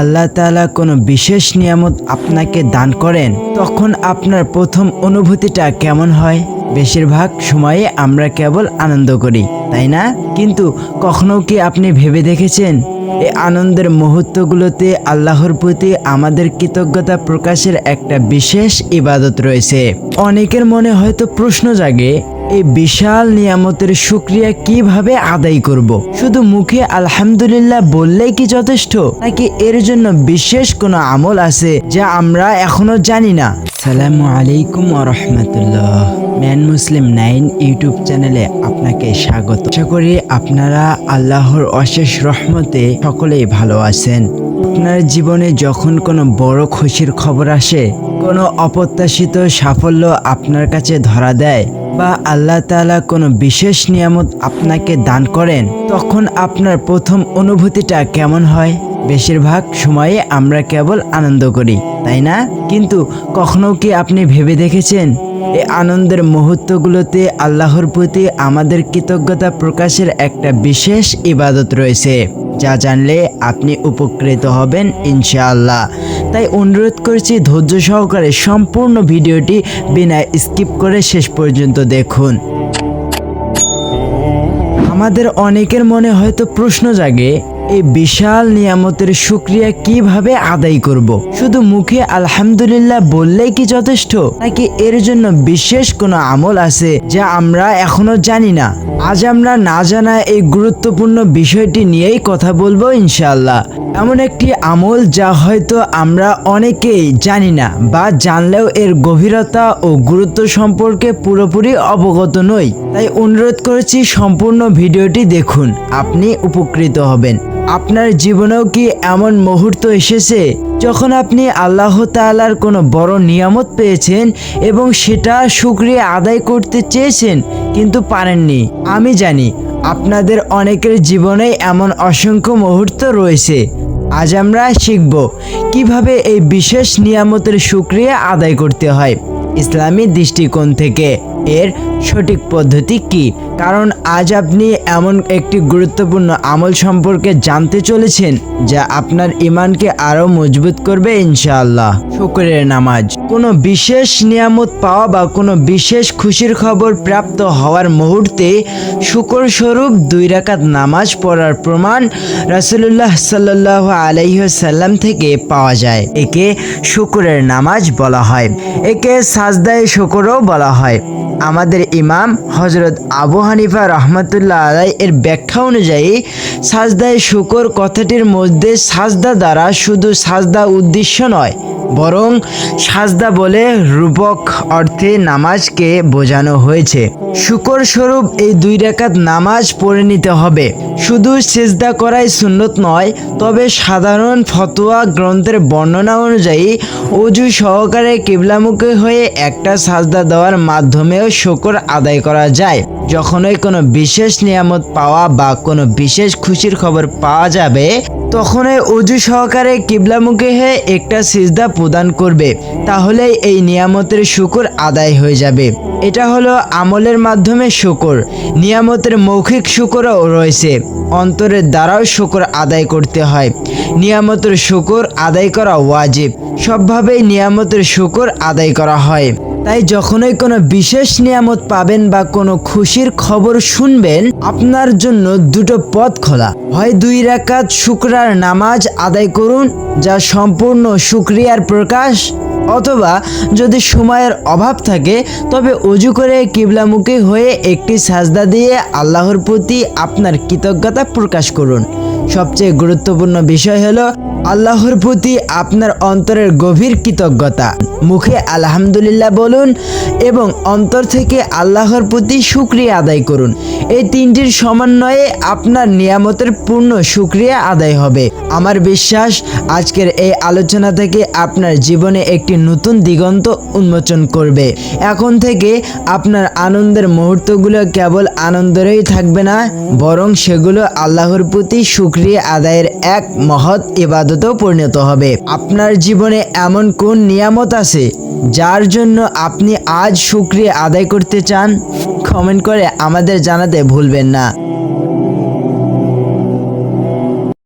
আল্লাহ তাআলা কোনো বিশেষ নিয়ামত আপনাকে দান করেন, তখন আপনার প্রথম অনুভূতিটা কেমন হয়? বেশিরভাগ সময়ে আমরা কেবল আনন্দ করি, তাই না? কিন্তু কখনো কি আপনি ভেবে দেখেছেন এই আনন্দের মুহূর্তগুলোতে আল্লাহর প্রতি আমাদের কৃতজ্ঞতা প্রকাশের একটা বিশেষ ইবাদত রয়েছে? অনেকের মনে হয়তো প্রশ্ন জাগে, এই বিশাল নিয়ামতের শুকরিয়া কিভাবে আদায় করব? শুধু মুখে আলহামদুলিল্লাহ বললেই কি যথেষ্ট, নাকি এর জন্য বিশেষ কোনো আমল আছে যা আমরা এখনো জানি না? আসসালামু আলাইকুম ওয়া রাহমাতুল্লাহ। ম্যান মুসলিম 9 ইউটিউব চ্যানেলে আপনাকে স্বাগত। আশা করি আপনারা আল্লাহর অশেষ রহমতে সকলেই ভালো আছেন। আপনার জীবনে যখন কোনো বড় খুশির খবর আসে, কোনো অপ্রত্যাশিত সাফল্য আপনার কাছে ধরা দেয়, বা আল্লাহ তাআলা কোনো বিশেষ নিয়ামত আপনাকে দান করেন, তখন আপনার প্রথম অনুভূতিটা কেমন হয়? বেশিরভাগ সময়ে আমরা কেবল আনন্দ করি, তাই না? কিন্তু কখনো কি আপনি ভেবে দেখেছেন এই আনন্দের মুহূর্তগুলোতে আল্লাহর প্রতি আমাদের কৃতজ্ঞতা প্রকাশের একটা বিশেষ ইবাদত রয়েছে, যা জানলে আপনি উপকৃত হবেন ইনশাআল্লাহ। তাই অনুরোধ করছি ধৈর্য সহকারে সম্পূর্ণ ভিডিওটি বিনা স্কিপ করে শেষ পর্যন্ত দেখুন। আমাদের অনেকের মনে হয়তো প্রশ্ন জাগে, এই বিশাল নিয়ামতের শুকরিয়া কিভাবে আদায় করব? শুধু মুখে আলহামদুলিল্লাহ বললেই কি যথেষ্ট, নাকি এর জন্য বিশেষ কোনো আমল আছে যা আমরা এখনো জানি না? আজ আমরা না জানা এই গুরুত্বপূর্ণ বিষয়টি নিয়েই কথা বলবো ইনশাআল্লাহ। এমন একটি আমল যা হয়তো আমরা অনেকেই জানি না, বা জানলেও এর গভীরতা ও গুরুত্ব সম্পর্কে পুরোপুরি অবগত নই। তাই অনুরোধ করেছি সম্পূর্ণ ভিডিওটি দেখুন, আপনি উপকৃত হবেন। আপনার জীবনেও কি এমন মুহূর্ত এসেছে যখন আপনি আল্লাহ তাআলার কোনো বড় নিয়ামত পেয়েছেন এবং সেটা শুকরিয়া আদায় করতে চেয়েছেন কিন্তু পারেননি? আমি জানি আপনাদের অনেকের জীবনেই এমন অসংখ্য মুহূর্ত রয়েছে। আজ আমরা শিখব কিভাবে এই বিশেষ নিয়ামতের শুকরিয়া আদায় করতে হয় ইসলামী দৃষ্টিকোণ থেকে। এর সঠিক পদ্ধতি কি? কারণ আজ আপনি এমন একটি গুরুত্বপূর্ণ আমল সম্পর্কে জানতে চলেছেন যা আপনার ঈমানকে আরো মজবুত করবে ইনশাআল্লাহ। শুকরের নামাজ। কোনো বিশেষ নিয়ামত পাওয়া বা কোনো বিশেষ খুশির খবর প্রাপ্ত হওয়ার মুহূর্তে শুকর স্বরূপ 2 রাকাত নামাজ পড়ার প্রমাণ রাসূলুল্লাহ সাল্লাল্লাহু আলাইহি ওয়াসাল্লাম থেকে পাওয়া যায়। একে শুকরের নামাজ বলা হয়, একে সাজদায়ে শুকরও বলা হয়। আমাদের ইমাম হযরত আবু হানিফা রাহমাতুল্লাহ আলাইহি এর ব্যাখ্যা অনুযায়ী সাজদায়ে শুকর কথাটির মধ্যে সাজদা দ্বারা শুধু সাজদা উদ্দেশ্য নয়, বরং সাজদা বলে রূপক অর্থে নামাজকে বোঝানো হয়েছে। শুকর স্বরূপ এই 2 রাকাত নামাজ পড়ে নিতে হবে। শুধু সিজদা করাই সুন্নত নয়, তবে সাধারণ ফতোয়া গ্রন্থের বর্ণনা অনুযায়ী ওযু সহকারে কিবলামুখী হয়ে একটা সাজদা দেওয়ার মাধ্যমেও শুকর আদায় করা যায়। যখনই কোনো বিশেষ নিয়ামত পাওয়া বা কোনো বিশেষ খুশির খবর পাওয়া যাবে, তখনই ওযু সহকারে কিবলামুখী হয়ে একটা সিজদা প্রদান করবে, তাহলে এই নিয়ামতের শুকর আদায় হয়ে যাবে। এটা হলো আমলের মাধ্যমে শুকর। নিয়ামতের মৌখিক শুকরও রয়েছে, অন্তরের দ্বারাও শুকর আদায় করতে হয়। নিয়ামতের শুকর আদায় করা ওয়াজিব, সবভাবেই নিয়ামতের শুকর আদায় করা হয়। তাই যখনই কোনো বিশেষ নিয়ামত পাবেন বা কোনো খুশির খবর শুনবেন, আপনার জন্য 2টো পথ খোলা। হয় 2 রাকাত শুকরার নামাজ আদায় করুন, যা সম্পূর্ণ শুকরিয়ার প্রকাশ, অথবা যদি সময়ের অভাব থাকে তবে ওযু করে কিবলামুখী হয়ে একটি সাজদা দিয়ে আল্লাহর প্রতি আপনার কৃতজ্ঞতা প্রকাশ করুন। সবচেয়ে গুরুত্বপূর্ণ বিষয় হলো আল্লাহর প্রতি আপনার অন্তরের গভীর কৃতজ্ঞতা। মুখে আলহামদুলিল্লাহ বলুন এবং অন্তর থেকে আল্লাহর প্রতি শুকরিয়া আদায় করুন। এই 3টির সমন্বয়ে আপনার নিয়ামতের পূর্ণ শুকরিয়া আদায় হবে। আমার বিশ্বাস আজকের এই আলোচনা থেকে আপনার জীবনে একটি নতুন দিগন্ত উন্মোচন করবে। এখন থেকে আপনার আনন্দের মুহূর্তগুলো কেবল আনন্দেরই থাকবে না, বরং সেগুলো আল্লাহর প্রতি শুকরিয়া আদায়ের এক মহৎ ইবাদতেও পরিণত হবে। আপনার জীবনে এমন কোন নিয়ামত আছে যার জন্য আপনি আজ শুকরিয়া আদায় করতে চান? কমেন্ট করে আমাদের জানাতে ভুলবেন না।